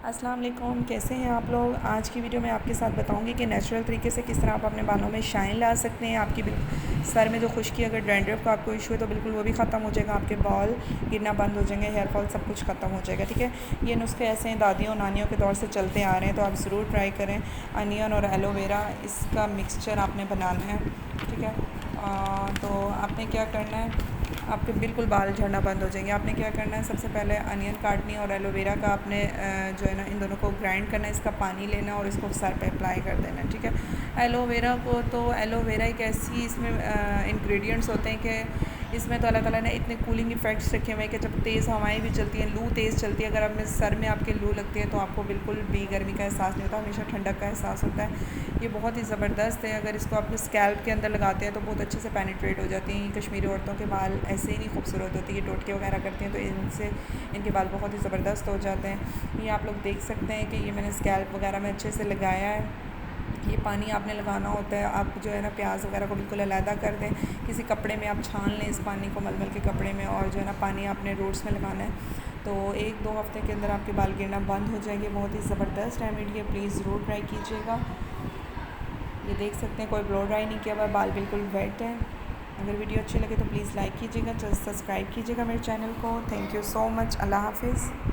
अस्सलाम वालेकुम, कैसे हैं आप लोग। आज की वीडियो में आपके साथ बताऊंगी कि नेचुरल तरीके से किस तरह आप अपने बालों में शाइन ला सकते हैं। आपकी सर में जो खुश्की, अगर डैंड्रफ का आपको इशू है तो बिल्कुल वो भी ख़त्म हो जाएगा। आपके बाल गिरना बंद हो जाएंगे, हेयर फॉल सब कुछ ख़त्म हो जाएगा। ठीक है, ये नुस्खे ऐसे हैं, दादियों नानियों के दौर से चलते आ रहे हैं, तो आप ज़रूर ट्राई करें। अनियन और एलोवेरा, इसका मिक्सचर आपने बनाना है। ठीक है, तो आपने क्या करना है, आपके बिल्कुल बाल झड़ना बंद हो जाएंगे। आपने क्या करना है, सबसे पहले अनियन काटनी और एलोवेरा का आपने जो है ना, इन दोनों को ग्राइंड करना है। इसका पानी लेना और इसको सर पे अप्लाई कर देना। ठीक है, एलोवेरा को तो एलोवेरा एक ऐसी इसमें इंग्रेडिएंट्स होते हैं कि इसमें तो अल्लाह ताला ने इतने कूलिंग इफ़ेक्ट्स रखे हुए हैं कि जब तेज़ हवाएं भी चलती हैं, लू तेज़ चलती है, अगर आप सर में आपके लू लगती है तो आपको बिल्कुल भी गर्मी का एहसास नहीं होता, हमेशा ठंडक का एहसास होता है। ये बहुत ही ज़बरदस्त है। अगर इसको अपने स्कैल्प के अंदर लगाते हैं तो बहुत अच्छे से पेनिट्रेट हो जाती हैं। कश्मीरी औरतों के बाल ऐसे ही नहीं खूबसूरत होते, ये टोटके वगैरह करती हैं तो इनसे इनके बाल बहुत ही ज़बरदस्त हो जाते हैं। ये आप लोग देख सकते हैं कि ये मैंने स्कैल्प वगैरह में अच्छे से लगाया है। ये पानी आपने लगाना होता है, आप जो है ना प्याज वगैरह को बिल्कुल अलहदा कर दें, किसी कपड़े में आप छान लें इस पानी को, मलमल के कपड़े में, और जो है ना पानी आपने रूट्स में लगाना है। तो 1-2 हफ़्ते के अंदर आपके बाल गिरना बंद हो जाएंगे। बहुत ही ज़बरदस्त रेमेडी है, प्लीज़ ज़रूर ट्राई कीजिएगा। ये देख सकते हैं, कोई ब्लो ड्राई नहीं किया हुआ, बाल बिल्कुल वेट है। अगर वीडियो अच्छी लगे तो प्लीज़ लाइक कीजिएगा, सब्सक्राइब कीजिएगा मेरे चैनल को। Thank you so much. अल्लाह हाफिज़।